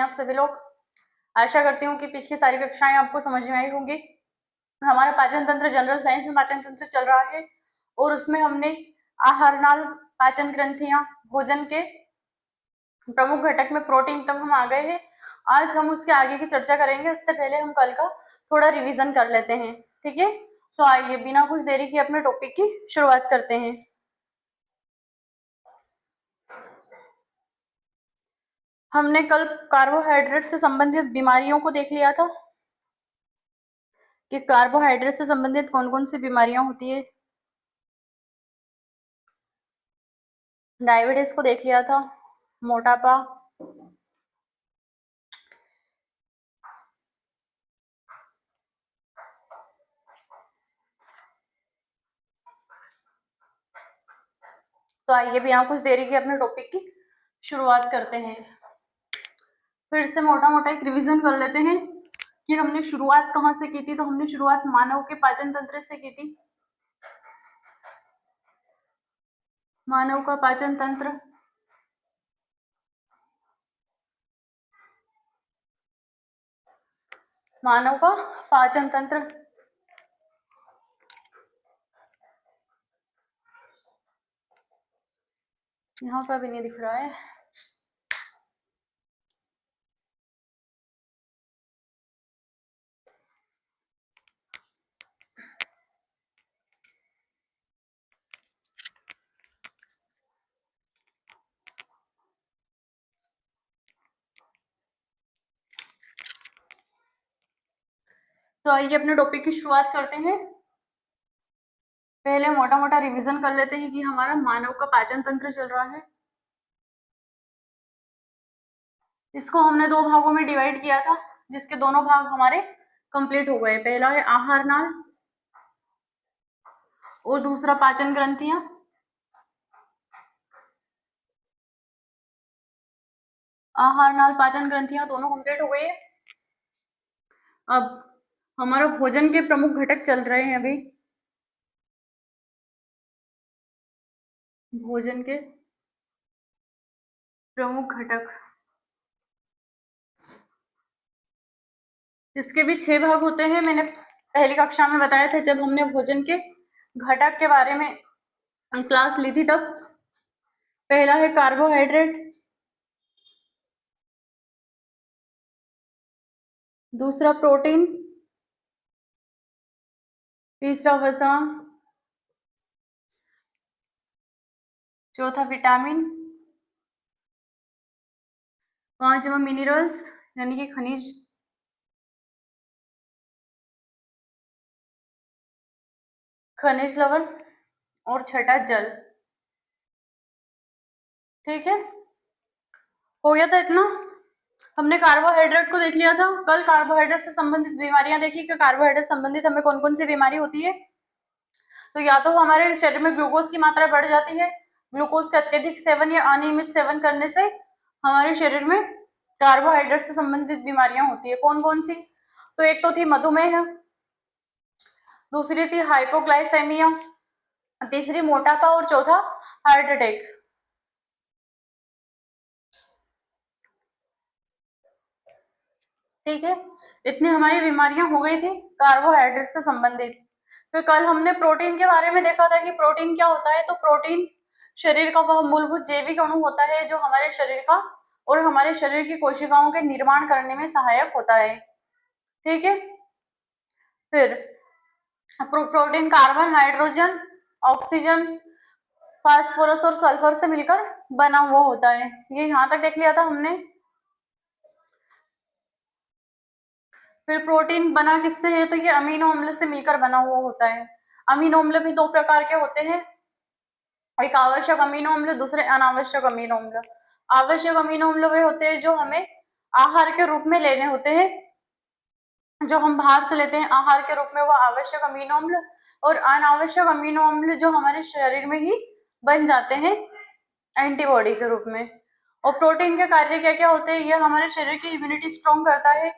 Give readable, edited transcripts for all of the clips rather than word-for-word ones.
आप सभी लोग, आशा करती हूँ कि पिछली सारी कक्षाएं आपको समझ में आई होंगी। हमारा पाचन तंत्र जनरल साइंस में पाचन तंत्र चल रहा है और उसमें हमने आहार नाल, पाचन ग्रंथियां, भोजन के प्रमुख घटक में प्रोटीन तक हम आ गए हैं। आज हम उसके आगे की चर्चा करेंगे। उससे पहले हम कल का थोड़ा रिवीजन कर लेते हैं, ठीक है। तो आइए बिना कुछ देरी के अपने टॉपिक की शुरुआत करते हैं। हमने कल कार्बोहाइड्रेट से संबंधित बीमारियों को देख लिया था कि कार्बोहाइड्रेट से संबंधित कौन कौन सी बीमारियां होती है। डायबिटीज को देख लिया था, मोटापा, तो आइए बिना कुछ देरी के अपने टॉपिक की शुरुआत करते हैं। फिर से मोटा मोटा एक रिवीजन कर लेते हैं कि हमने शुरुआत कहाँ से की थी। तो हमने शुरुआत मानव के पाचन तंत्र से की थी। मानव का पाचन तंत्र, मानव का पाचन तंत्र यहाँ पर भी नहीं दिख रहा है। तो आइए अपने टॉपिक की शुरुआत करते हैं। पहले मोटा मोटा रिवीजन कर लेते हैं कि हमारा मानव का पाचन तंत्र चल रहा है। इसको हमने दो भागों में डिवाइड किया था, जिसके दोनों भाग हमारे कंप्लीट हो गए। पहला है आहार नाल और दूसरा पाचन ग्रंथियां। आहार नाल, पाचन ग्रंथियां दोनों कंप्लीट हो गए। अब हमारा भोजन के प्रमुख घटक चल रहे हैं अभी। भोजन के प्रमुख घटक, इसके भी 6 भाग होते हैं। मैंने पहली कक्षा में बताया था जब हमने भोजन के घटक के बारे में क्लास ली थी तब। पहला है कार्बोहाइड्रेट, दूसरा प्रोटीन, तीसरा वसा, चौथा विटामिन, पांचवा मिनरल्स यानी कि खनिज, खनिज लवण और छठा जल। ठीक है, हो गया था इतना। हमने कार्बोहाइड्रेट को देख लिया था कल। कार्बोहाइड्रेट से संबंधित बीमारियां देखी कि कार्बोहाइड्रेट संबंधित हमें कौन कौन सी बीमारी होती है। तो या तो हमारे शरीर में ग्लूकोज की मात्रा बढ़ जाती है, ग्लूकोज का अत्यधिक सेवन या अनियमित सेवन करने से हमारे शरीर में कार्बोहाइड्रेट से संबंधित बीमारियां होती है। कौन कौन सी? तो एक तो थी मधुमेह, दूसरी थी हाइपोग्लाइसेमिया, तीसरी मोटापा और चौथा हार्ट अटैक। ठीक है, इतनी हमारी बीमारियां हो गई थी कार्बोहाइड्रेट से संबंधित। फिर कल हमने प्रोटीन के बारे में देखा था कि प्रोटीन क्या होता है। तो प्रोटीन शरीर का वह मूलभूत जैविक अणु होता है जो हमारे शरीर का और हमारे शरीर की कोशिकाओं के निर्माण करने में सहायक होता है। ठीक है, फिर protein carbon, hydrogen, oxygen, phosphorus और सल्फर से मिलकर बना हुआ होता है। ये यहाँ तक देख लिया था हमने। फिर प्रोटीन बना किससे है? तो ये अमीनो अम्ल से मिलकर बना हुआ होता है। अमीनो अम्ल भी दो प्रकार के होते हैं, एक आवश्यक अमीनो अम्ल, दूसरे अनावश्यक अमीनो अम्ल। आवश्यक अमीनो अम्ल वे होते हैं जो हमें आहार के रूप में लेने होते हैं, जो हम बाहर से लेते हैं आहार के रूप में, वो आवश्यक अमीनो अम्ल। और अनावश्यक अमीनो अम्ल जो हमारे शरीर में ही बन जाते हैं एंटीबॉडी के रूप में। और प्रोटीन के कार्य क्या क्या होते हैं? ये हमारे शरीर की इम्यूनिटी स्ट्रॉन्ग करता है,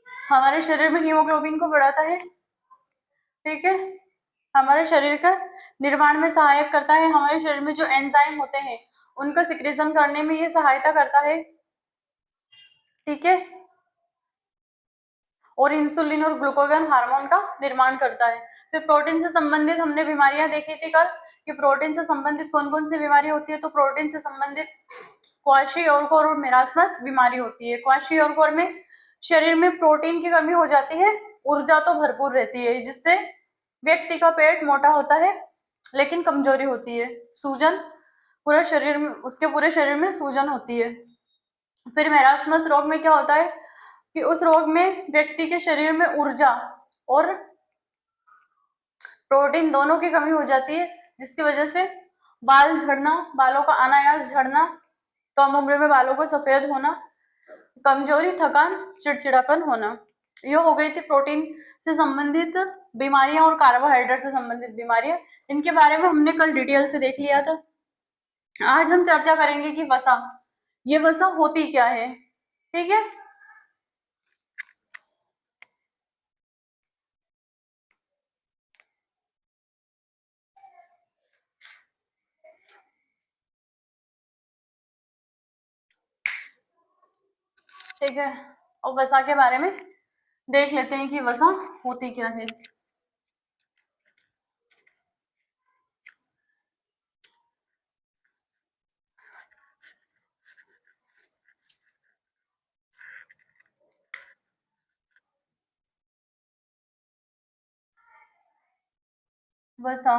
हमारे शरीर में हीमोग्लोबिन को बढ़ाता है। ठीक है, हमारे शरीर का निर्माण में सहायक करता है। हमारे शरीर में जो एंजाइम होते हैं उनका सिक्रेशन करने में ये सहायता करता है, ठीक है, और इंसुलिन और ग्लूकागॉन हार्मोन का निर्माण करता है। फिर प्रोटीन से संबंधित हमने बीमारियां देखी थी कल कि प्रोटीन से संबंधित कौन कौन सी बीमारी होती है। तो प्रोटीन से संबंधित क्वाशीयोरकोर और मेरास्मस बीमारी होती है। क्वाशीयोरकोर में शरीर में प्रोटीन की कमी हो जाती है, ऊर्जा तो भरपूर रहती है, जिससे व्यक्ति का पेट मोटा होता है लेकिन कमजोरी होती है, सूजन पूरे शरीर में, उसके पूरे शरीर में सूजन होती है। फिर मेरास्मस रोग में क्या होता है कि उस रोग में व्यक्ति के शरीर में ऊर्जा और प्रोटीन दोनों की कमी हो जाती है, जिसकी वजह से बाल झड़ना, बालों का अनायास झड़ना, कम उम्र में बालों को सफेद होना, कमजोरी, थकान, चिड़चिड़ापन होना। ये हो गई थी प्रोटीन से संबंधित बीमारियां और कार्बोहाइड्रेट से संबंधित बीमारियां। इनके बारे में हमने कल डिटेल से देख लिया था। आज हम चर्चा करेंगे कि वसा, ये वसा होती क्या है, ठीक है। ठीक है, और वसा के बारे में देख लेते हैं कि वसा होती क्या है। वसा,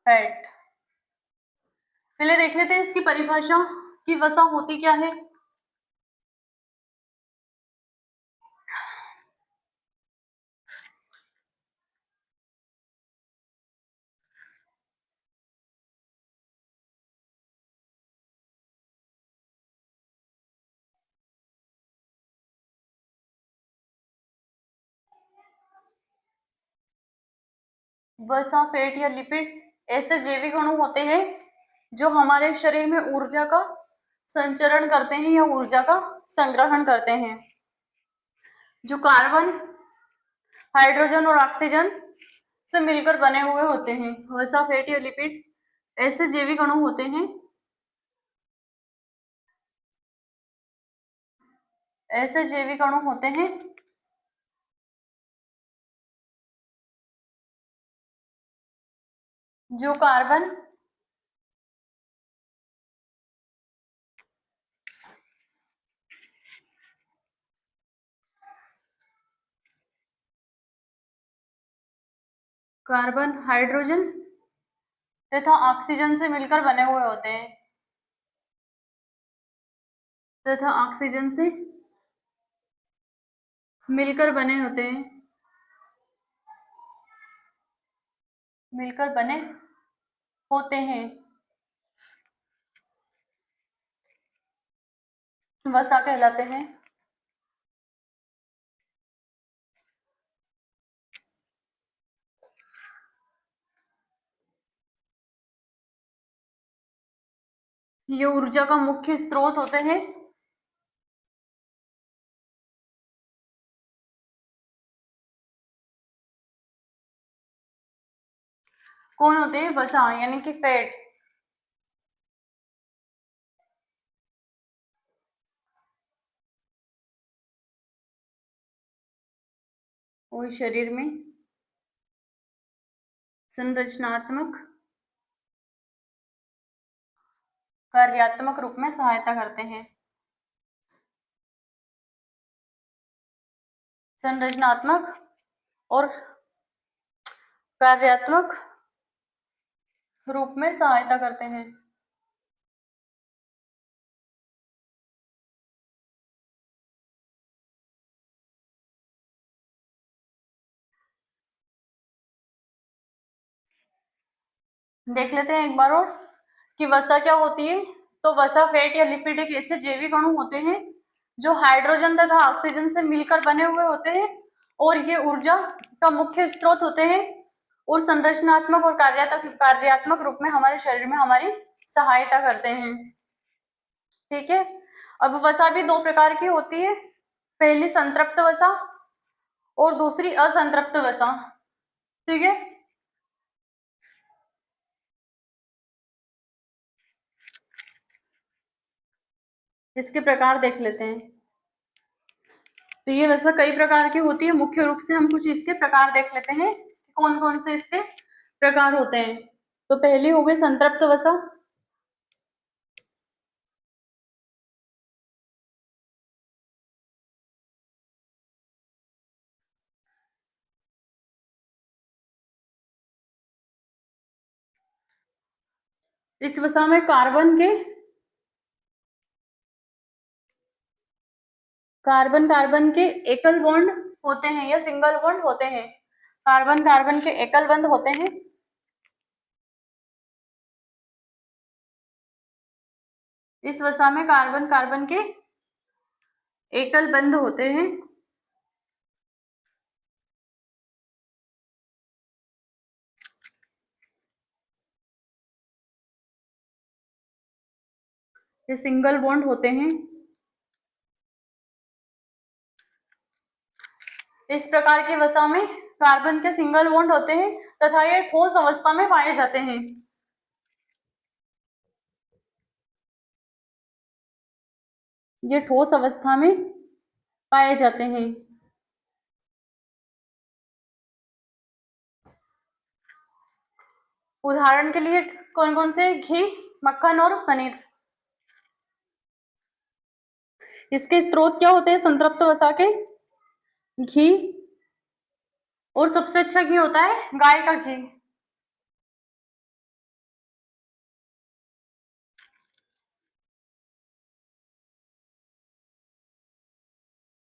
फैट, पहले देख लेते हैं इसकी परिभाषा कि वसा होती क्या है। वसा, फैट या लिपिड ऐसे जैविक अणु होते हैं जो हमारे शरीर में ऊर्जा का संचरण करते हैं या ऊर्जा का संग्रहण करते हैं, जो कार्बन, हाइड्रोजन और ऑक्सीजन से मिलकर बने हुए होते हैं। वसा, फैट या लिपिड ऐसे जैविक अणु होते हैं, ऐसे जैविक अणु होते हैं जो कार्बन, हाइड्रोजन तथा ऑक्सीजन से मिलकर बने हुए होते हैं, तथा ऑक्सीजन से मिलकर बने होते हैं, मिलकर बने होते हैं, वसा कहलाते हैं। ये ऊर्जा का मुख्य स्रोत होते हैं। कौन होते हैं? वसा यानी कि फैट। और शरीर में संरचनात्मक, कार्यात्मक रूप में सहायता करते हैं। संरचनात्मक और कार्यात्मक रूप में सहायता करते हैं। देख लेते हैं एक बार और कि वसा क्या होती है। तो वसा, फैट या लिपिड एक ऐसे जैविक अणु होते हैं जो हाइड्रोजन तथा ऑक्सीजन से मिलकर बने हुए होते हैं और ये ऊर्जा का मुख्य स्रोत होते हैं और संरचनात्मक और कार्यात्मक रूप में हमारे शरीर में हमारी सहायता करते हैं, ठीक है। अब वसा भी दो प्रकार की होती है, पहली संतृप्त वसा और दूसरी असंतृप्त वसा, ठीक है। इसके प्रकार देख लेते हैं। तो ये वसा कई प्रकार की होती है, मुख्य रूप से हम कुछ इसके प्रकार देख लेते हैं, कौन कौन से इसके प्रकार होते हैं। तो पहली हो गई संतृप्त वसा। इस वसा में कार्बन कार्बन के एकल बॉन्ड होते हैं या सिंगल बॉन्ड होते हैं। कार्बन कार्बन के एकल बंध होते हैं। इस वसा में कार्बन कार्बन के एकल बंध होते हैं। ये सिंगल बॉन्ड होते हैं। इस प्रकार की वसा में कार्बन के सिंगल बॉन्ड होते हैं तथा ये ठोस अवस्था में पाए जाते हैं। ये ठोस अवस्था में पाए जाते हैं। उदाहरण के लिए कौन कौन से? घी, मक्खन और पनीर। इसके स्रोत क्या होते हैं संतृप्त वसा के? घी, और सबसे अच्छा घी होता है गाय का घी।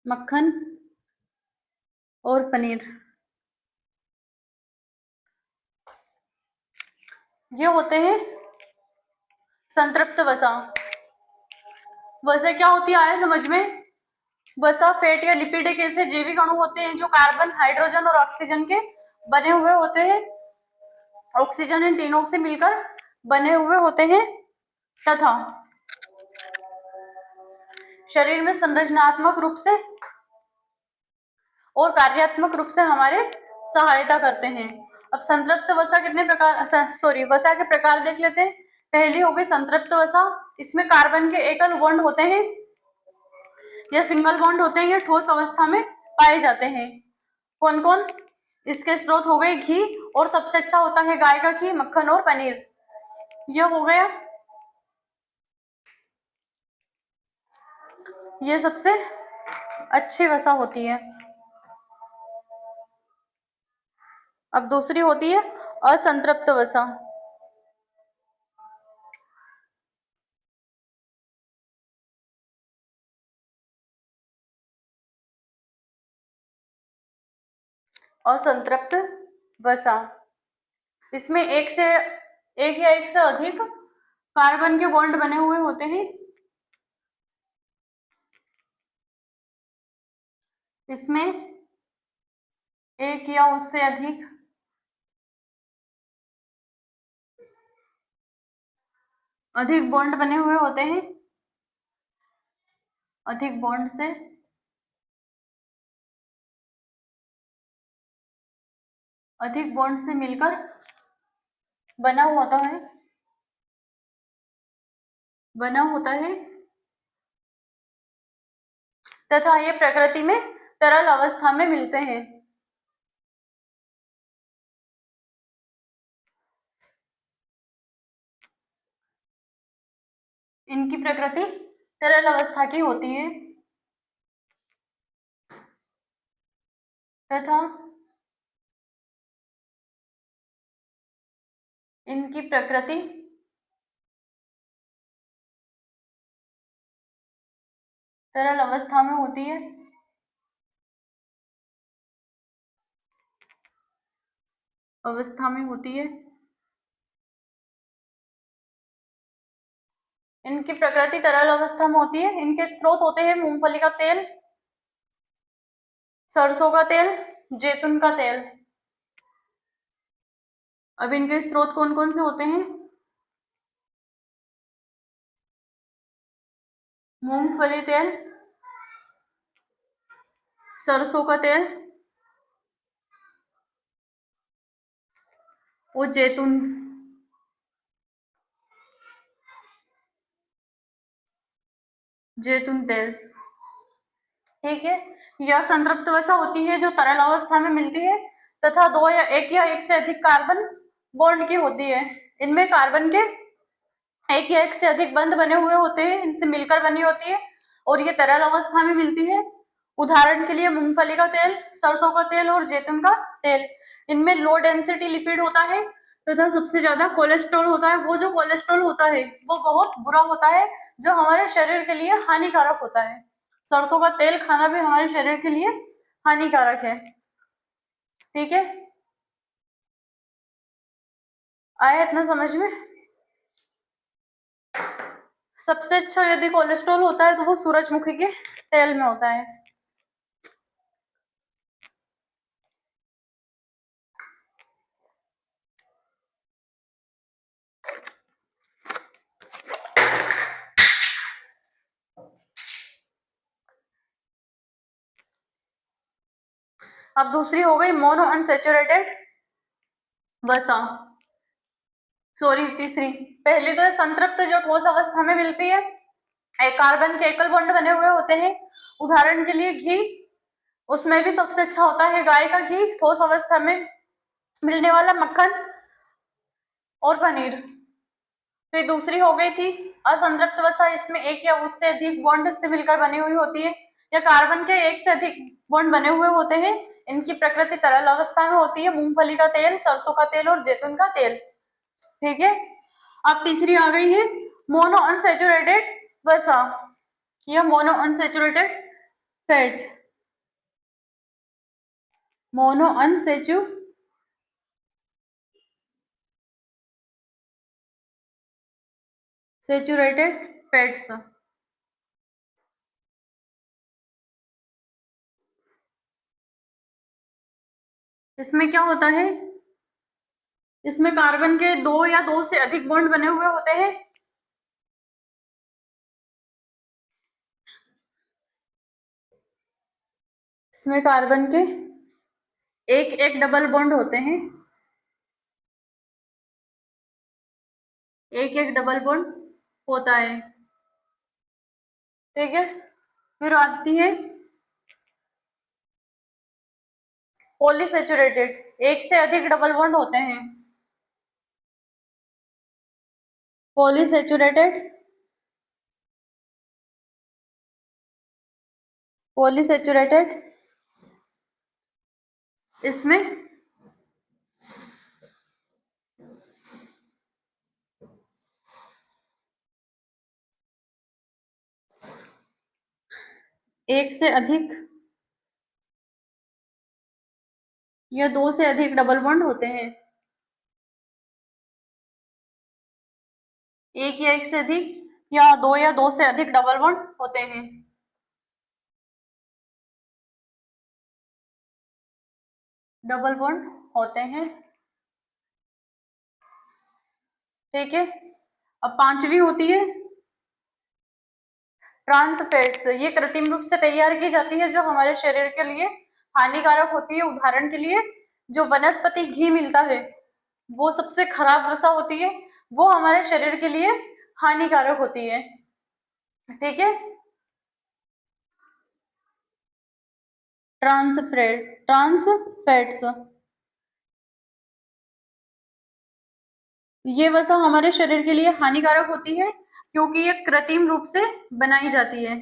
मक्खन और पनीर, ये होते हैं संतृप्त वसा। वसा क्या होती है आया समझ में? वसा फैट या लिपिड एक ऐसे जैविक अणु होते हैं जो कार्बन, हाइड्रोजन और ऑक्सीजन के बने हुए होते हैं। ऑक्सीजन इन तीनों से मिलकर बने हुए होते हैं तथा शरीर में संरचनात्मक रूप से और कार्यात्मक रूप से हमारे सहायता करते हैं। अब संतृप्त वसा कितने प्रकार, वसा के प्रकार देख लेते हैं। पहली हो गई संतृप्त वसा। इसमें कार्बन के एकल बॉन्ड होते हैं या सिंगल बॉन्ड होते हैं, ये ठोस अवस्था में पाए जाते हैं। कौन कौन? इसके स्रोत हो गए घी, और सबसे अच्छा होता है गाय का घी, मक्खन और पनीर। यह हो गया, ये सबसे अच्छी वसा होती है। अब दूसरी होती है असंतृप्त वसा। असंतृप्त वसा, इसमें एक या एक से अधिक कार्बन के बॉन्ड बने हुए होते हैं। इसमें एक या उससे अधिक बॉन्ड बने हुए होते हैं। अधिक बॉन्ड से मिलकर बना होता है तथा ये प्रकृति में तरल अवस्था में मिलते हैं। इनकी प्रकृति तरल अवस्था की होती है तथा इनकी प्रकृति तरल अवस्था में होती है। इनकी प्रकृति तरल अवस्था में होती है। इनके स्रोत होते हैं मूंगफली का तेल, सरसों का तेल, जैतून का तेल। अब इनके स्रोत कौन कौन से होते हैं? मूंगफली तेल, सरसों का तेल और जैतून। जैतून तेल, ठीक है। यह संतृप्त वसा होती है जो तरल अवस्था में मिलती है तथा दो या एक से अधिक कार्बन बॉन्ड की होती है। इनमें कार्बन के एक या एक से अधिक बंध बने हुए होते हैं, इनसे मिलकर बनी होती है और ये तरल अवस्था में मिलती है। उदाहरण के लिए मूंगफली का तेल, सरसों का तेल और जैतून का तेल। इनमें लो डेंसिटी लिपिड होता है तथा सबसे ज्यादा कोलेस्ट्रॉल होता है। वो जो कोलेस्ट्रॉल होता है वो बहुत बुरा होता है, जो हमारे शरीर के लिए हानिकारक होता है। सरसों का तेल खाना भी हमारे शरीर के लिए हानिकारक है, ठीक है। आया इतना समझ में? सबसे अच्छा यदि कोलेस्ट्रॉल होता है तो वो सूरजमुखी के तेल में होता है। अब दूसरी हो गई मोनो अनसेचुरेटेड वसा, सॉरी तीसरी। पहली तो है संतृप्त जो ठोस अवस्था में मिलती है, एक कार्बन के एकल बॉन्ड बने हुए होते हैं। उदाहरण के लिए घी, उसमें भी सबसे अच्छा होता है गाय का घी, ठोस अवस्था में मिलने वाला मक्खन और पनीर। फिर दूसरी हो गई थी असंतृप्त वसा, इसमें एक या उससे अधिक बॉन्ड से मिलकर बनी हुई होती है या कार्बन के एक से अधिक बॉन्ड बने हुए होते हैं। इनकी प्रकृति तरल अवस्था में होती है, मूंगफली का तेल, सरसों का तेल और जैतून का तेल, ठीक है। अब तीसरी आ गई है मोनो अनसेचुरेटेड वसा या mono unsaturated fat. Mono unsaturated fats, इसमें क्या होता है, इसमें कार्बन के दो या दो से अधिक बॉन्ड बने हुए होते हैं। इसमें कार्बन के एक एक डबल बॉन्ड होते हैं, एक एक डबल बॉन्ड होता है, ठीक है। फिर आती है पॉलीसेचुरेटेड, एक से अधिक डबल बॉन्ड होते हैं। पॉलीसेचुरेटेड, पॉलीसेचुरेटेड इसमें एक से अधिक या दो से अधिक डबल बॉन्ड होते हैं, एक या एक से अधिक या दो से अधिक डबल बॉन्ड होते हैं। डबल बॉन्ड होते हैं, ठीक है। अब पांचवी होती है ट्रांस फैट्स, ये कृत्रिम रूप से तैयार की जाती है जो हमारे शरीर के लिए हानिकारक होती है। उदाहरण के लिए जो वनस्पति घी मिलता है वो सबसे खराब वसा होती है, वो हमारे शरीर के लिए हानिकारक होती है, ठीक है। ट्रांस फैट्स, ये वसा हमारे शरीर के लिए हानिकारक होती है क्योंकि ये कृत्रिम रूप से बनाई जाती है।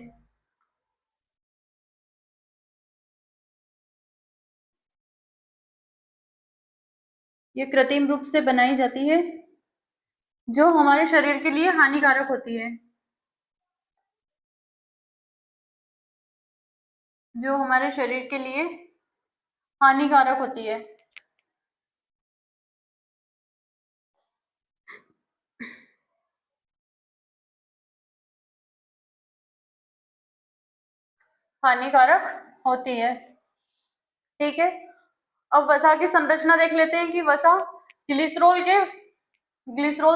ये कृत्रिम रूप से बनाई जाती है जो हमारे शरीर के लिए हानिकारक होती है, जो हमारे शरीर के लिए हानिकारक होती है। हानिकारक होती है, ठीक है। अब वसा की संरचना देख लेते हैं कि वसा ग्लिसरॉल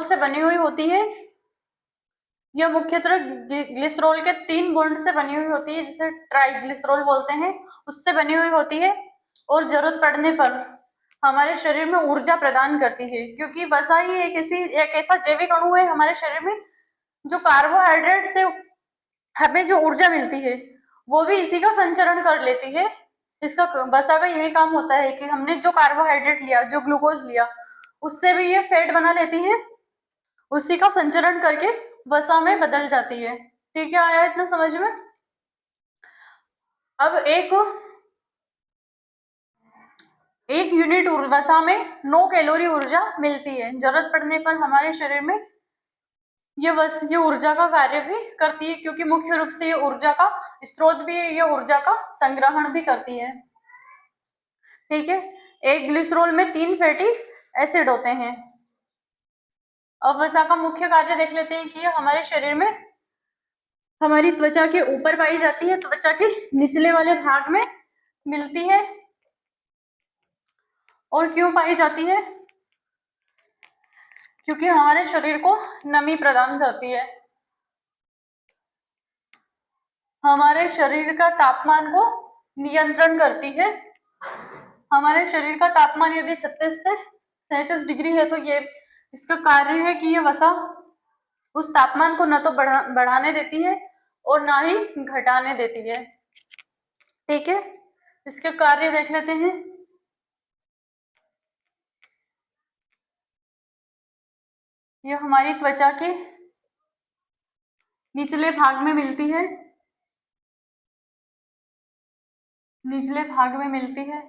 से बनी हुई होती है। यह मुख्यतः ग्लिसरॉल के 3 बॉन्ड से बनी हुई होती है, जिसे ट्राइग्लिसरॉल बोलते हैं, उससे बनी हुई होती है और जरूरत पड़ने पर हमारे शरीर में ऊर्जा प्रदान करती है, क्योंकि वसा ही एक ऐसा जैविक अणु है हमारे शरीर में जो कार्बोहाइड्रेट से हमें जो ऊर्जा मिलती है वो भी इसी का संचरण कर लेती है। इसका वसा का यही काम होता है कि हमने जो कार्बोहाइड्रेट लिया, जो ग्लूकोज लिया, उससे भी ये फैट बना लेती है, उसी का संचरण करके वसा में बदल जाती है। ठीक है, आया इतना समझ में? अब एक यूनिट वसा में 9 कैलोरी ऊर्जा मिलती है। जरूरत पड़ने पर हमारे शरीर में ये ऊर्जा का कार्य भी करती है, क्योंकि मुख्य रूप से ये ऊर्जा का स्रोत भी है, ये ऊर्जा का संग्रहण भी करती है। ठीक है, एक ग्लिसरॉल में 3 फैटी एसिड होते हैं। अब वसा का मुख्य कार्य देख लेते हैं कि ये हमारे शरीर में हमारी त्वचा के ऊपर पाई जाती है, त्वचा के निचले वाले भाग में मिलती है। और क्यों पाई जाती है? क्योंकि हमारे शरीर को नमी प्रदान करती है, हमारे शरीर का तापमान को नियंत्रण करती है। हमारे शरीर का तापमान यदि 36 से 37 डिग्री है तो ये इसका कार्य है कि ये वसा उस तापमान को न तो बढ़ाने देती है और ना ही घटाने देती है। ठीक है, इसके कार्य देख लेते हैं। ये हमारी त्वचा के निचले भाग में मिलती है, निचले भाग में मिलती है।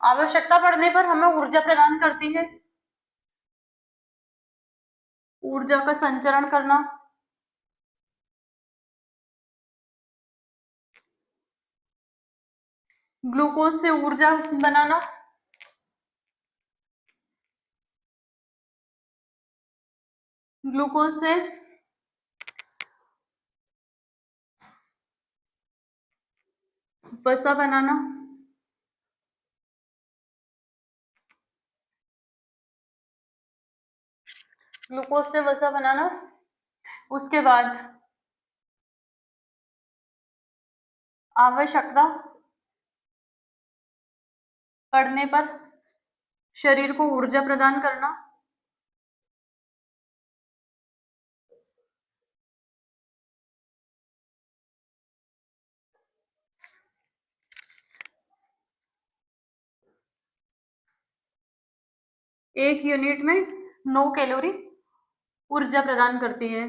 आवश्यकता पड़ने पर हमें ऊर्जा प्रदान करती है, ऊर्जा का संचरण करना। ग्लूकोज से ऊर्जा बनाना, ग्लूकोज से वसा बनाना, ग्लूकोज से वसा बनाना। उसके बाद आवश्यकता पड़ने पर शरीर को ऊर्जा प्रदान करना। एक यूनिट में 9 कैलोरी ऊर्जा प्रदान करती है।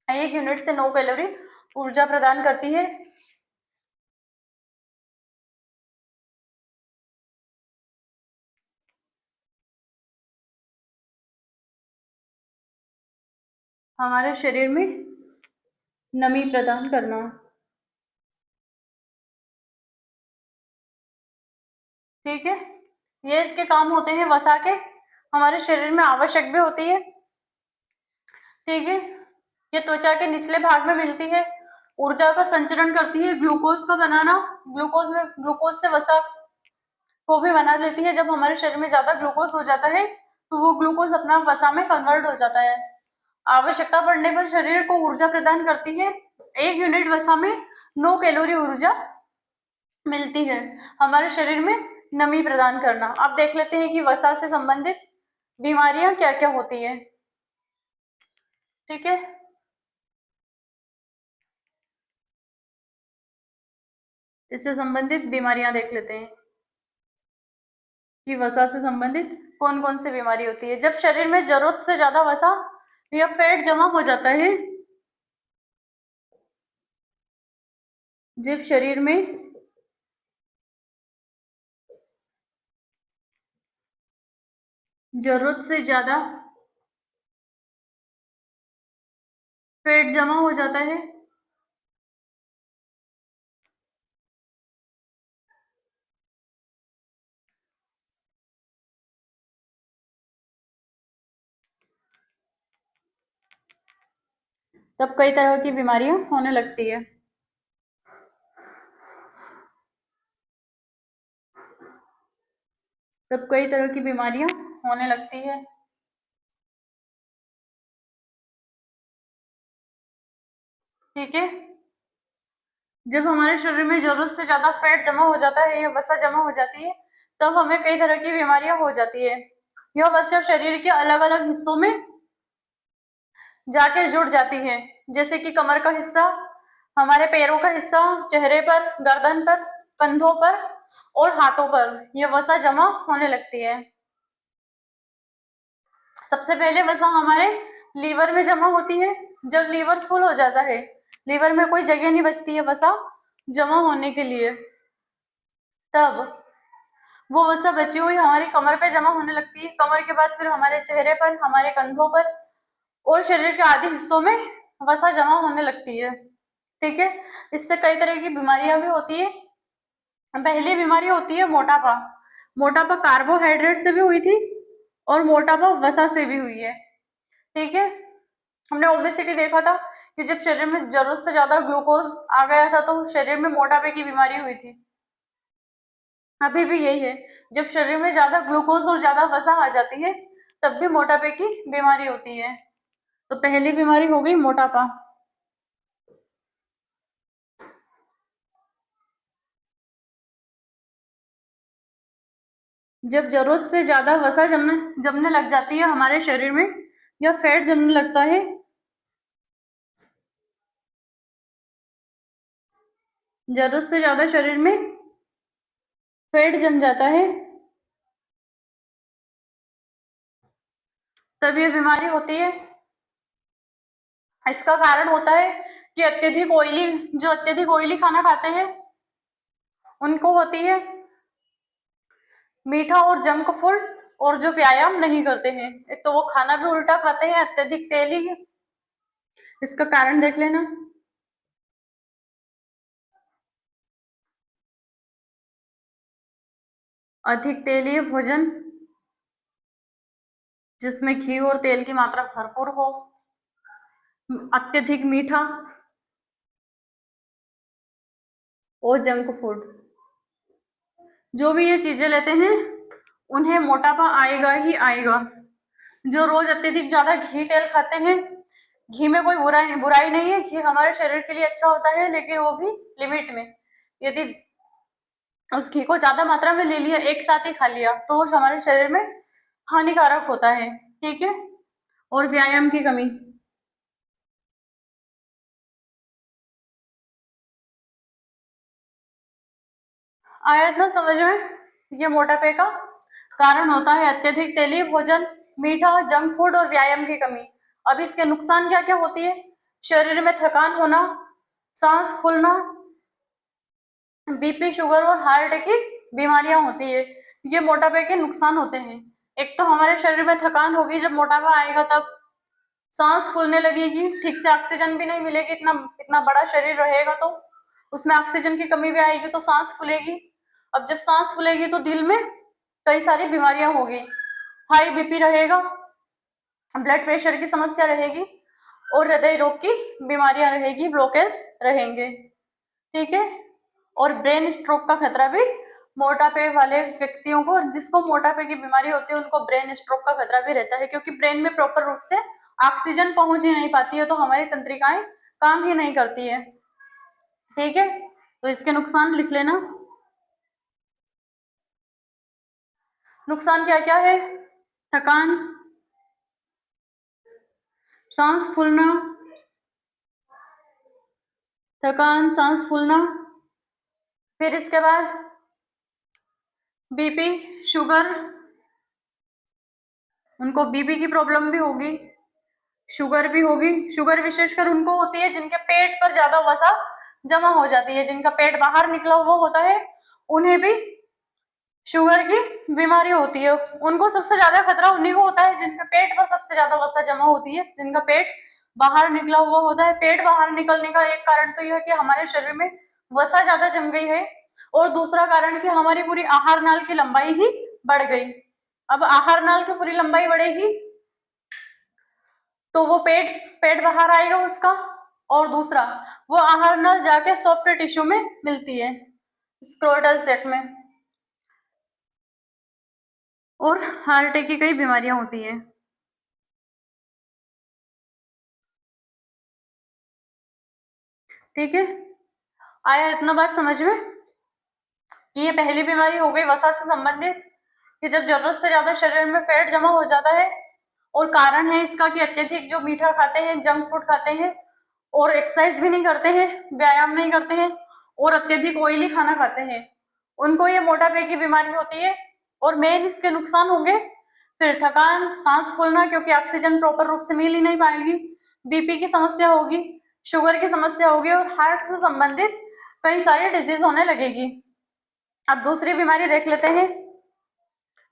एक यूनिट से 9 कैलोरी ऊर्जा प्रदान करती है। हमारे शरीर में नमी प्रदान करना। ठीक है, ये इसके काम होते हैं वसा के, हमारे शरीर में आवश्यक भी होती है। ठीक है, ये त्वचा के निचले भाग में मिलती है, ऊर्जा का संचरण करती है, ग्लूकोज का बनाना, ग्लूकोज से वसा को भी बना देती है। जब हमारे शरीर में ज्यादा ग्लूकोज हो जाता है तो वो ग्लूकोज अपना वसा में कन्वर्ट हो जाता है। आवश्यकता पड़ने पर शरीर को ऊर्जा प्रदान करती है। एक यूनिट वसा में 9 कैलोरी ऊर्जा मिलती है। हमारे शरीर में नमी प्रदान करना। अब देख लेते हैं कि वसा से संबंधित बीमारियां क्या क्या होती है। ठीक है, इससे संबंधित बीमारियां देख लेते हैं कि वसा से संबंधित कौन कौन सी बीमारी होती है। जब शरीर में जरूरत से ज्यादा वसा या फैट जमा हो जाता है, जब शरीर में जरूरत से ज्यादा फैट जमा हो जाता है, तब कई तरह की बीमारियां होने लगती है। तब कई तरह की बीमारियां होने लगती है। ठीक है, जब हमारे शरीर में जरूरत से ज्यादा फैट जमा हो जाता है या वसा जमा हो जाती है, तब हमें कई तरह की बीमारियां हो जाती है। यह वसा शरीर के अलग अलग हिस्सों में जाके जुड़ जाती है, जैसे कि कमर का हिस्सा, हमारे पैरों का हिस्सा, चेहरे पर, गर्दन पर, कंधों पर और हाथों पर यह वसा जमा होने लगती है। सबसे पहले वसा हमारे लीवर में जमा होती है। जब लीवर फुल हो जाता है, लीवर में कोई जगह नहीं बचती है वसा जमा होने के लिए, तब वो वसा बची हुई हमारी कमर पे जमा होने लगती है। कमर के बाद फिर हमारे चेहरे पर, हमारे कंधों पर और शरीर के आधे हिस्सों में वसा जमा होने लगती है। ठीक है, इससे कई तरह की बीमारियां भी होती है। पहली बीमारी होती है मोटापा। मोटापा कार्बोहाइड्रेट से भी हुई थी और मोटापा वसा से भी हुई है। ठीक है, हमने ओबेसिटी देखा था कि जब शरीर में जरूरत से ज्यादा ग्लूकोज आ गया था तो शरीर में मोटापे की बीमारी हुई थी। अभी भी यही है, जब शरीर में ज्यादा ग्लूकोज और ज्यादा वसा आ जाती है तब भी मोटापे की बीमारी होती है। तो पहली बीमारी हो गई मोटापा। जब जरूरत से ज्यादा वसा जमने जमने लग जाती है हमारे शरीर में या फैट जमने लगता है, जरूरत से ज्यादा शरीर में फैट जम जाता है, तब ये बीमारी होती है। इसका कारण होता है कि अत्यधिक ऑयली खाना खाते हैं उनको होती है, मीठा और जंक फूड, और जो व्यायाम नहीं करते हैं। एक तो वो खाना भी उल्टा खाते हैं, अत्यधिक तेली। इसका कारण देख लेना। अधिक तेलीय भोजन जिसमें घी और तेल की मात्रा भरपूर हो, अत्यधिक मीठा और जंक फूड, जो भी ये चीजें लेते हैं उन्हें मोटापा आएगा ही आएगा। जो रोज अत्यधिक ज्यादा घी तेल खाते हैं, घी में कोई बुराई नहीं है, घी हमारे शरीर के लिए अच्छा होता है, लेकिन वो भी लिमिट में। यदि उस घी को ज्यादा मात्रा में ले लिया, एक साथ ही खा लिया, तो वो हमारे शरीर में हानिकारक होता है। ठीक है, और व्यायाम की कमी। आया इतना समझ में? ये मोटापे का कारण होता है अत्यधिक तेलीय भोजन, मीठा, जंक फूड और व्यायाम की कमी। अब इसके नुकसान क्या क्या होती है? शरीर में थकान होना, सांस फूलना, बीपी, शुगर और हार्ट की बीमारियां होती है। ये मोटापे के नुकसान होते हैं। एक तो हमारे शरीर में थकान होगी, जब मोटापा आएगा तब सांस फूलने लगेगी, ठीक से ऑक्सीजन भी नहीं मिलेगी। इतना इतना बड़ा शरीर रहेगा तो उसमें ऑक्सीजन की कमी भी आएगी तो सांस फूलेगी। अब जब सांस फूलेगी तो दिल में कई सारी बीमारियां होगी, हाई बीपी रहेगा, ब्लड प्रेशर की समस्या रहेगी और हृदय रोग की बीमारियां रहेगी, ब्लॉकेज रहेंगे। ठीक है, और ब्रेन स्ट्रोक का खतरा भी मोटापे वाले व्यक्तियों को, जिसको मोटापे की बीमारी होती है, उनको ब्रेन स्ट्रोक का खतरा भी रहता है, क्योंकि ब्रेन में प्रॉपर रूप से ऑक्सीजन पहुंच ही नहीं पाती है, तो हमारी तंत्रिकाएं काम ही नहीं करती है। ठीक है, तो इसके नुकसान लिख लेना। नुकसान क्या क्या है? थकान, सांस फूलना, थकान, सांस फूलना, फिर इसके बाद बीपी, शुगर, उनको बीपी की प्रॉब्लम भी होगी, शुगर भी होगी। शुगर विशेषकर उनको होती है जिनके पेट पर ज्यादा वसा जमा हो जाती है, जिनका पेट बाहर निकला हुआ होता है, उन्हें भी शुगर की बीमारी होती है। उनको सबसे ज्यादा खतरा उन्हीं को होता है जिनके पेट पर सबसे ज्यादा वसा जमा होती है, जिनका पेट बाहर निकला हुआ होता है। पेट बाहर निकलने का एक कारण तो यह है कि हमारे शरीर में वसा ज्यादा जम गई है, और दूसरा कारण कि हमारी पूरी आहार नाल की लंबाई ही बढ़ गई। अब आहार नाल की पूरी लंबाई बढ़ेगी तो वो पेट पेट बाहर आएगा उसका, और दूसरा वो आहार नल जाके सॉफ्ट टिश्यू में मिलती है, स्क्रोटल सेक में, और हार्ट की कई बीमारियां होती हैं। ठीक है, आया इतना बात समझ में कि ये पहली बीमारी हो गई वसा से संबंधित, कि जब जरूरत से ज्यादा शरीर में फैट जमा हो जाता है, और कारण है इसका कि अत्यधिक जो मीठा खाते हैं, जंक फूड खाते हैं, और एक्सरसाइज भी नहीं करते हैं, व्यायाम नहीं करते हैं, और अत्यधिक ऑयली खाना खाते हैं, उनको ये मोटापे की बीमारी होती है। और मेन इसके नुकसान होंगे फिर थकान, सांस फूलना क्योंकि ऑक्सीजन प्रॉपर रूप से मिल ही नहीं पाएगी, बीपी की समस्या होगी, शुगर की समस्या होगी, और हार्ट से संबंधित कई सारी डिजीज होने लगेगी। अब दूसरी बीमारी देख लेते हैं,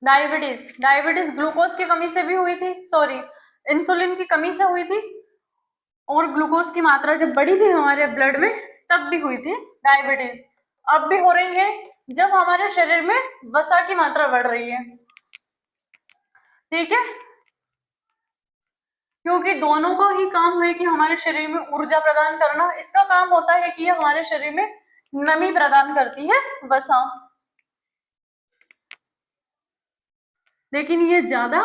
डायबिटीज। डायबिटीज ग्लूकोज की कमी से भी हुई थी, सॉरी इंसुलिन की कमी से हुई थी, और ग्लूकोज की मात्रा जब बढ़ी थी हमारे ब्लड में तब भी हुई थी डायबिटीज। अब भी हो रही है जब हमारे शरीर में वसा की मात्रा बढ़ रही है। ठीक है, क्योंकि दोनों का ही काम है कि हमारे शरीर में ऊर्जा प्रदान करना। इसका काम होता है कि ये हमारे शरीर में नमी प्रदान करती है वसा, लेकिन ये ज्यादा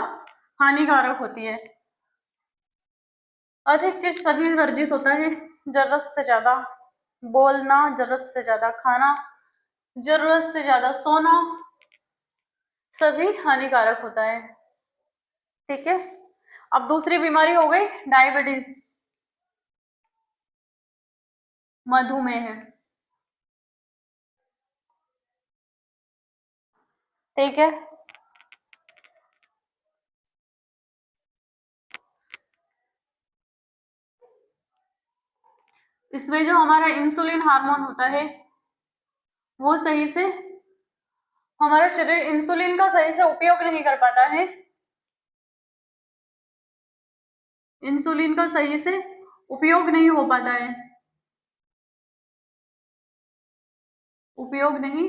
हानिकारक होती है। अधिक चीज सभी वर्जित होता है, जरूरत से ज्यादा बोलना, जरूरत से ज्यादा खाना, जरूरत से ज्यादा सोना, सभी हानिकारक होता है। ठीक है, अब दूसरी बीमारी हो गई डायबिटीज, मधुमेह है। ठीक है, इसमें जो हमारा इंसुलिन हार्मोन होता है वो सही से, हमारा शरीर इंसुलिन का सही से उपयोग नहीं कर पाता है, इंसुलिन का सही से उपयोग नहीं हो पाता है, उपयोग नहीं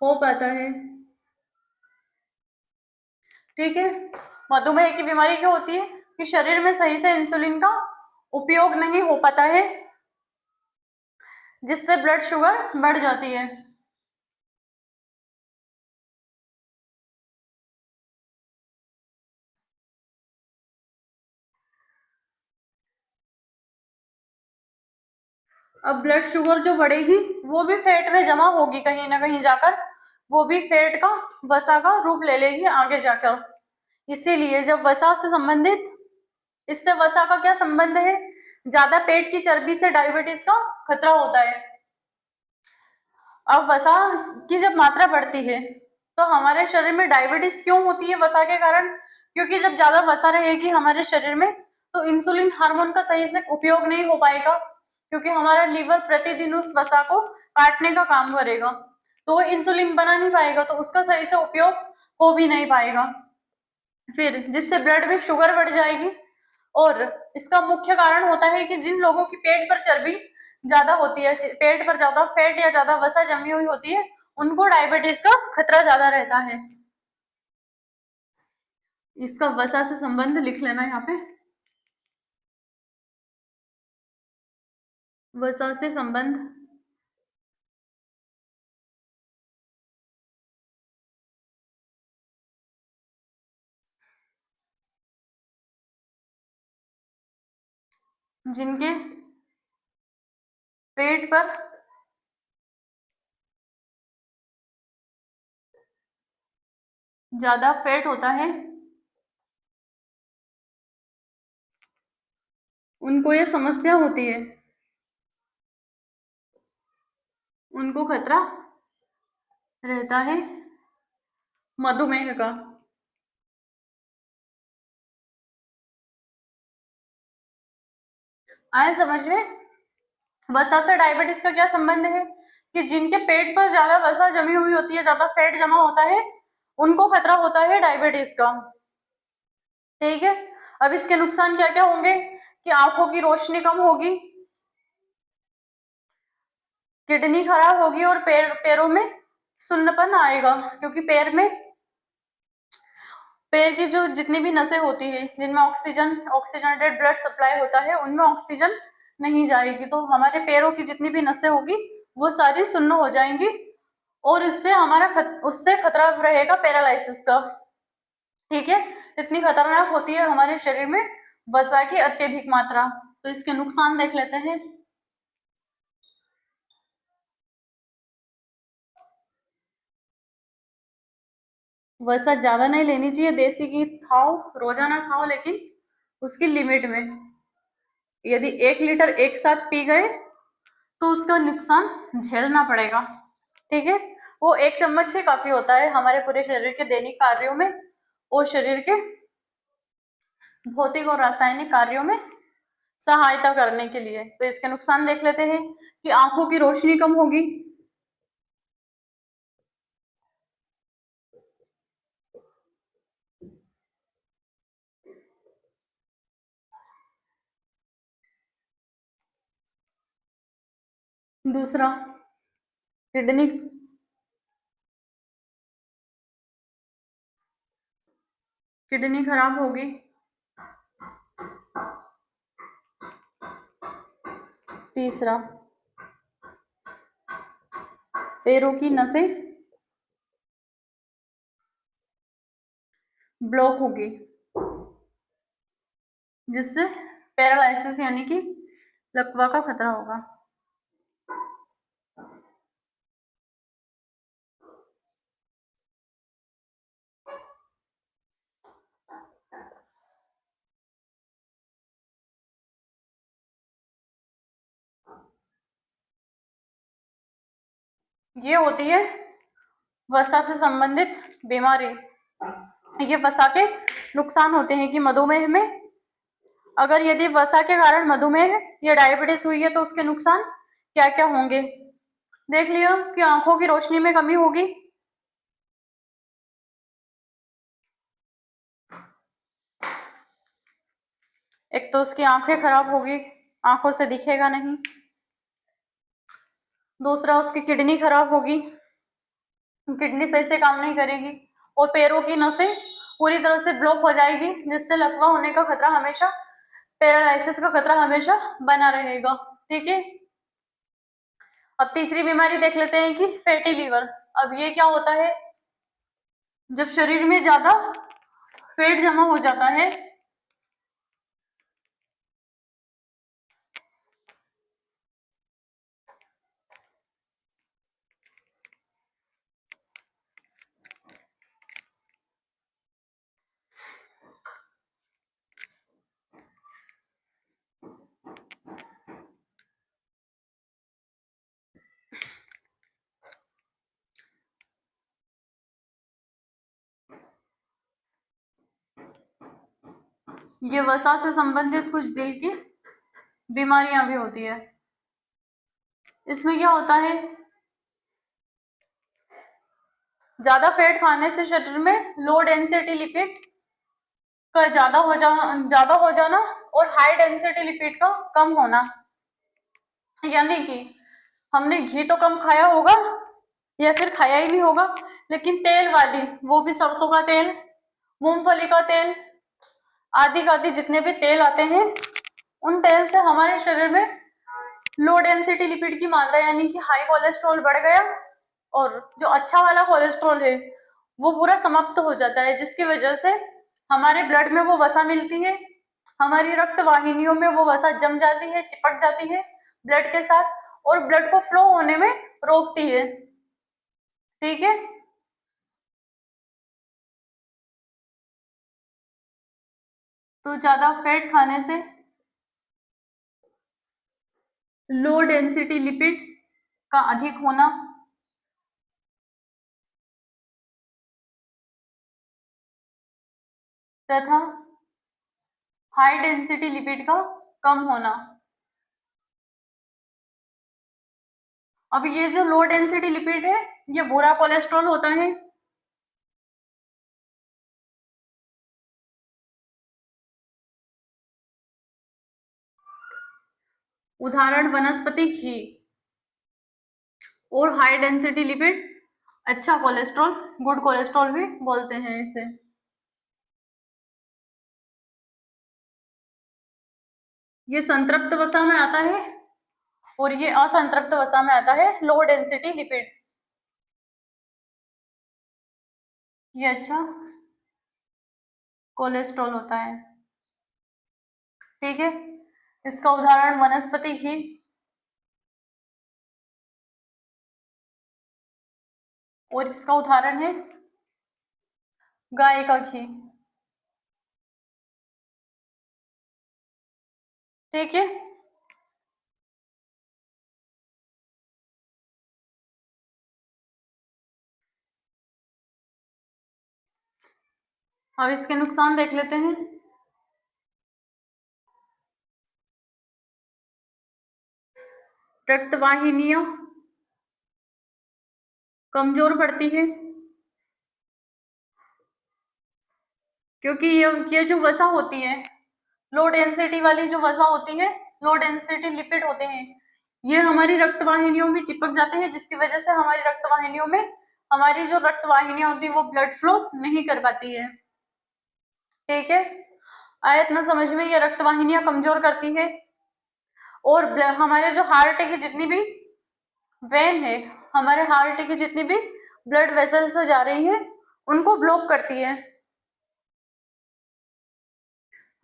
हो पाता है। ठीक है, मधुमेह की बीमारी क्या होती है कि शरीर में सही से इंसुलिन का उपयोग नहीं हो पाता है, जिससे ब्लड शुगर बढ़ जाती है। अब ब्लड शुगर जो बढ़ेगी वो भी फैट में जमा होगी कहीं ना कहीं जाकर, वो भी फैट का, वसा का रूप ले लेगी आगे जाकर। इसीलिए जब वसा से संबंधित, इससे वसा का क्या संबंध है, ज्यादा पेट की चर्बी से डायबिटीज का खतरा होता है। अब वसा की जब मात्रा बढ़ती है तो हमारे शरीर में डायबिटीज क्यों होती है, वसा के कारण, क्योंकि जब ज्यादा वसा रहेगी हमारे शरीर में तो इंसुलिन हार्मोन का सही से उपयोग नहीं हो पाएगा, क्योंकि हमारा लीवर प्रतिदिन उस वसा को काटने का काम करेगा, तो वो इंसुलिन बना नहीं पाएगा, तो उसका सही से उपयोग हो भी नहीं पाएगा, फिर जिससे ब्लड में शुगर बढ़ जाएगी। और इसका मुख्य कारण होता है कि जिन लोगों की पेट पर चर्बी ज्यादा होती है, पेट पर ज्यादा फैट या ज्यादा वसा जमी हुई होती है, उनको डायबिटीज का खतरा ज्यादा रहता है। इसका वसा से संबंध लिख लेना यहाँ पे, वसा से संबंध। जिनके पेट पर ज्यादा फैट होता है उनको ये समस्या होती है, उनको खतरा रहता है मधुमेह का। आए समझ में, वसा से डायबिटीज का क्या संबंध है कि जिनके पेट पर ज्यादा वसा जमी हुई होती है, ज्यादा फैट जमा होता है, उनको खतरा होता है डायबिटीज का। ठीक है, अब इसके नुकसान क्या क्या होंगे कि आंखों की रोशनी कम होगी, किडनी खराब होगी, और पैरों में सुन्नपन आएगा, क्योंकि पैर की जो जितनी भी नसें होती है जिनमें ऑक्सीजनेटेड ब्लड सप्लाई होता है, उनमें ऑक्सीजन नहीं जाएगी, तो हमारे पैरों की जितनी भी नसें होगी वो सारी सुन्न हो जाएंगी, और इससे उससे खतरा रहेगा पैरालिसिस का। ठीक है, इतनी खतरनाक होती है हमारे शरीर में वसा की अत्यधिक मात्रा। तो इसके नुकसान देख लेते हैं। वसा ज्यादा नहीं लेनी चाहिए, देसी घी खाओ, रोजाना खाओ, लेकिन उसकी लिमिट में। यदि 1 लीटर एक साथ पी गए तो उसका नुकसान झेलना पड़ेगा। ठीक है, वो 1 चम्मच ही काफी होता है हमारे पूरे शरीर के दैनिक कार्यों में और शरीर के भौतिक और रासायनिक कार्यों में सहायता करने के लिए। तो इसके नुकसान देख लेते हैं कि आंखों की रोशनी कम होगी, दूसरा किडनी किडनी खराब होगी, तीसरा पैरों की नसें ब्लॉक होगी, जिससे पैरालाइसिस यानी कि लकवा का खतरा होगा। ये होती है वसा से संबंधित बीमारी। ये वसा के नुकसान होते हैं कि मधुमेह में, अगर यदि वसा के कारण मधुमेह या डायबिटीज हुई है तो उसके नुकसान क्या क्या होंगे। देख लियो कि आंखों की रोशनी में कमी होगी, एक तो उसकी आंखें खराब होगी, आंखों से दिखेगा नहीं। दूसरा उसकी किडनी खराब होगी, किडनी सही से काम नहीं करेगी। और पैरों की नसें पूरी तरह से ब्लॉक हो जाएगी, जिससे लकवा होने का खतरा हमेशा, पैरालाइसिस का खतरा हमेशा बना रहेगा। ठीक है, अब तीसरी बीमारी देख लेते हैं कि फैटी लीवर। अब ये क्या होता है, जब शरीर में ज्यादा फैट जमा हो जाता है, ये वसा से संबंधित कुछ दिल की बीमारियां भी होती है। इसमें क्या होता है, ज्यादा फैट खाने से शरीर में लो डेंसिटी लिपिड का ज्यादा हो जाना और हाई डेंसिटी लिपिड का कम होना। यानी कि हमने घी तो कम खाया होगा या फिर खाया ही नहीं होगा, लेकिन तेल वाली, वो भी सरसों का तेल, मूंगफली का तेल, आदि आदि जितने भी तेल आते हैं, उन तेल से हमारे शरीर में लो डेंसिटी लिपिड की मात्रा यानी कि हाई कोलेस्ट्रॉल बढ़ गया, और जो अच्छा वाला कोलेस्ट्रॉल है वो पूरा समाप्त हो जाता है, जिसकी वजह से हमारे ब्लड में वो वसा मिलती है, हमारी रक्त वाहिनियों में वो वसा जम जाती है, चिपक जाती है ब्लड के साथ, और ब्लड को फ्लो होने में रोकती है। ठीक है, तो ज्यादा फैट खाने से लो डेंसिटी लिपिड का अधिक होना, तथा हाई डेंसिटी लिपिड का कम होना। अब ये जो लो डेंसिटी लिपिड है, ये बुरा कोलेस्ट्रॉल होता है। उदाहरण वनस्पति घी। और हाई डेंसिटी लिपिड अच्छा कोलेस्ट्रॉल, गुड कोलेस्ट्रॉल भी बोलते हैं इसे। ये संतृप्त वसा में आता है और ये असंतृप्त वसा में आता है लो डेंसिटी लिपिड। ये अच्छा कोलेस्ट्रॉल होता है। ठीक है, इसका उदाहरण वनस्पति घी और इसका उदाहरण है गाय का घी। ठीक है, अब इसके नुकसान देख लेते हैं। रक्तवाहिनियां कमजोर पड़ती है, क्योंकि ये जो वसा होती है, लो डेंसिटी वाली जो वसा होती है, लो डेंसिटी लिपिड होते हैं, ये हमारी रक्तवाहिनियों में चिपक जाते हैं, जिसकी वजह से हमारी रक्तवाहिनियों में, हमारी जो रक्तवाहिनियां होती है वो ब्लड फ्लो नहीं कर पाती है। ठीक है, आया इतना समझ में, ये रक्तवाहिनियां कमजोर करती है, और हमारे जो हार्ट की जितनी भी वेन है, हमारे हार्ट की जितनी भी ब्लड वेसल्स जा रही है, उनको ब्लॉक करती है,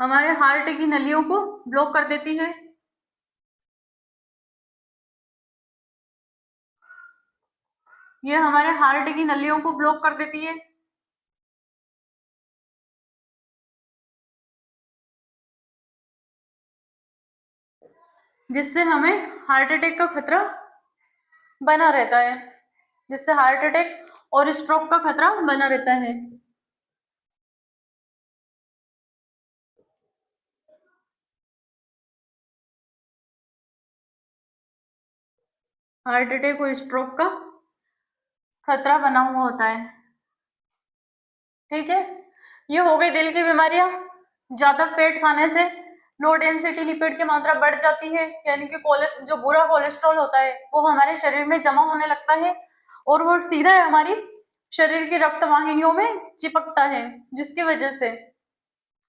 हमारे हार्ट की नलियों को ब्लॉक कर देती है। ये हमारे हार्ट की नलियों को ब्लॉक कर देती है। जिससे हमें हार्ट अटैक का खतरा बना रहता है, जिससे हार्ट अटैक और स्ट्रोक का खतरा बना रहता है। हार्ट अटैक और स्ट्रोक का खतरा बना हुआ होता है। ठीक है, ये हो गई दिल की बीमारियां। ज्यादा फैट खाने से लो डेंसिटी लिपिड की मात्रा बढ़ जाती है, यानी कि जो बुरा कोलेस्ट्रॉल होता है वो हमारे शरीर में जमा होने लगता है, और वो सीधा हमारी शरीर की रक्तवाहिनियों में चिपकता है, जिसकी वजह से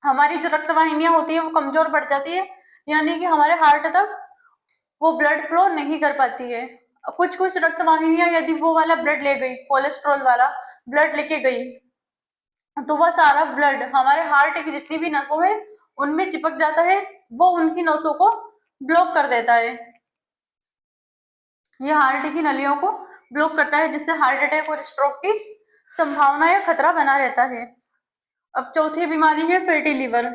हमारी जो रक्तवाहिनियां होती है वो कमजोर पड़ जाती है, यानी कि हमारे हार्ट तक वो ब्लड फ्लो नहीं कर पाती है। कुछ कुछ रक्तवाहिनियां यदि वो वाला ब्लड ले गई, कोलेस्ट्रॉल वाला ब्लड लेके गई, तो वह सारा ब्लड हमारे हार्ट की जितनी भी नसों है उनमें चिपक जाता है, वो उनकी नसों को ब्लॉक कर देता है। ये हार्ट की नलियों को ब्लॉक करता है, जिससे हार्ट अटैक और स्ट्रोक की संभावना या खतरा बना रहता है। अब चौथी बीमारी है फैटी लीवर।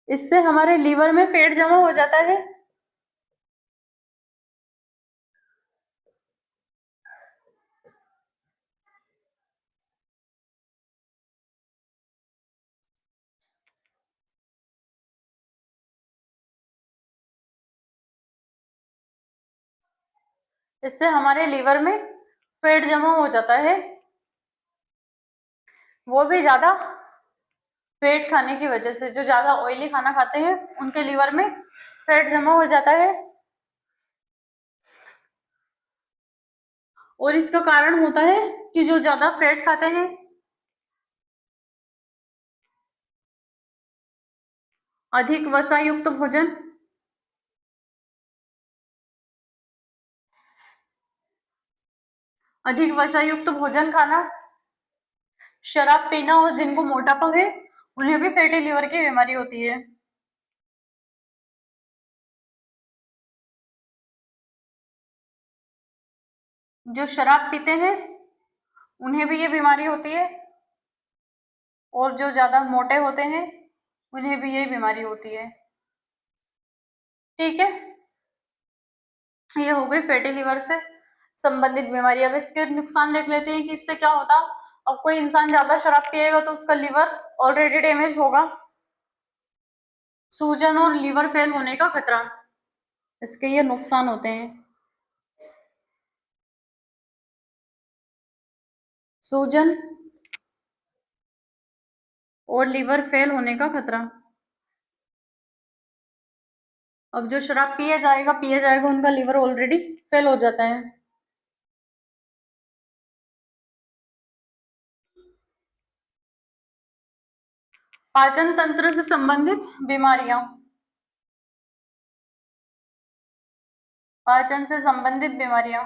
इससे हमारे लीवर में फैट जमा हो जाता है। इससे हमारे लीवर में फैट जमा हो जाता है, वो भी ज्यादा फैट खाने की वजह से। जो ज्यादा ऑयली खाना खाते हैं उनके लीवर में फैट जमा हो जाता है, और इसका कारण होता है कि जो ज्यादा फैट खाते हैं, अधिक वसा युक्त भोजन, अधिक वसा युक्त भोजन खाना, शराब पीना, और जिनको मोटापा है उन्हें भी फैटी लीवर की बीमारी होती है। जो शराब पीते हैं उन्हें भी ये बीमारी होती है, और जो ज्यादा मोटे होते हैं उन्हें भी यही बीमारी होती है। ठीक है, ये हो गई फैटी लिवर से संबंधित बीमारी। अब इसके नुकसान देख लेते हैं कि इससे क्या होता। अब कोई इंसान ज्यादा शराब पिएगा तो उसका लिवर ऑलरेडी डैमेज होगा, सूजन और लीवर फेल होने का खतरा, इसके ये नुकसान होते हैं। सूजन और लीवर फेल होने का खतरा। अब जो शराब पिया जाएगा उनका लीवर ऑलरेडी फेल हो जाता है। पाचन तंत्र से संबंधित बीमारियां। पाचन से संबंधित बीमारियां,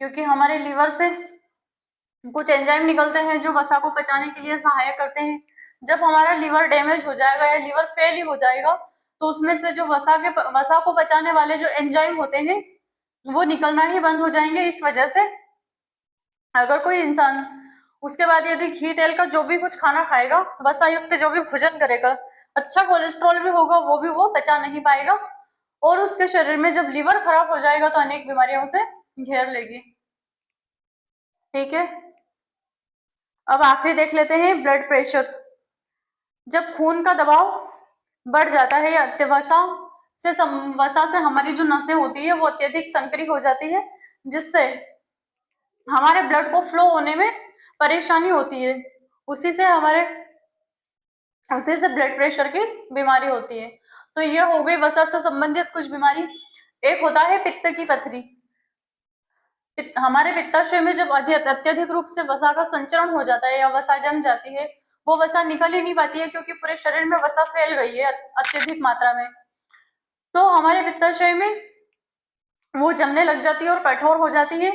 क्योंकि हमारे लीवर से कुछ एंजाइम निकलते हैं जो वसा को पचाने के लिए सहायक करते हैं, जब हमारा लीवर डैमेज हो जाएगा या लीवर फेल ही हो जाएगा तो उसमें से जो वसा को पचाने वाले जो एंजाइम होते हैं वो निकलना ही बंद हो जाएंगे। इस वजह से अगर कोई इंसान उसके बाद यदि घी तेल का जो भी कुछ खाना खाएगा, वसा युक्त जो भी भोजन करेगा, अच्छा कोलेस्ट्रॉल भी होगा वो भी वो पचा नहीं पाएगा और उसके शरीर में जब लीवर खराब हो जाएगा तो अनेक बीमारियों से घेर लेगी। ठीक है, अब आखिरी देख लेते हैं ब्लड प्रेशर। जब खून का दबाव बढ़ जाता है या वसा से हमारी जो नसें होती है वो अत्यधिक संकरी हो जाती है, जिससे हमारे ब्लड को फ्लो होने में परेशानी होती है। उसी से ब्लड प्रेशर की बीमारी होती है। तो ये हो गई वसा से संबंधित कुछ बीमारी। एक होता है पित्त की पथरी। हमारे पित्ताशय में जब अत्यधिक रूप से वसा का संचरण हो जाता है या वसा जम जाती है, वो वसा निकल ही नहीं पाती है क्योंकि पूरे शरीर में वसा फैल गई है अत्यधिक मात्रा में, तो हमारे पित्ताशय में वो जमने लग जाती है और कठोर हो जाती है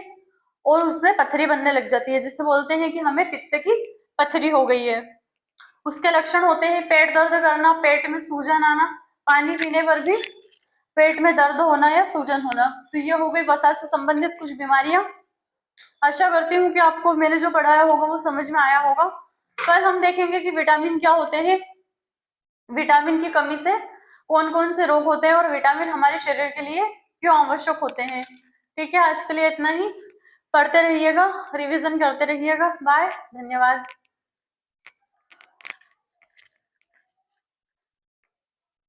और उससे पथरी बनने लग जाती है, जिससे बोलते हैं कि हमें पित्त की पथरी हो गई है। उसके लक्षण होते हैं पेट दर्द करना, पेट में सूजन आना, पानी पीने पर भी पेट में दर्द होना या सूजन होना। तो ये हो गई वसा से संबंधित कुछ बीमारियां। आशा करती हूँ कि आपको मैंने जो पढ़ाया होगा वो समझ में आया होगा। कल हम देखेंगे कि विटामिन क्या होते हैं, विटामिन की कमी से कौन कौन से रोग होते हैं और विटामिन हमारे शरीर के लिए क्यों आवश्यक होते हैं। ठीक है, आज के लिए इतना ही। पढ़ते रहिएगा, रिवीजन करते रहिएगा। बाय, धन्यवाद।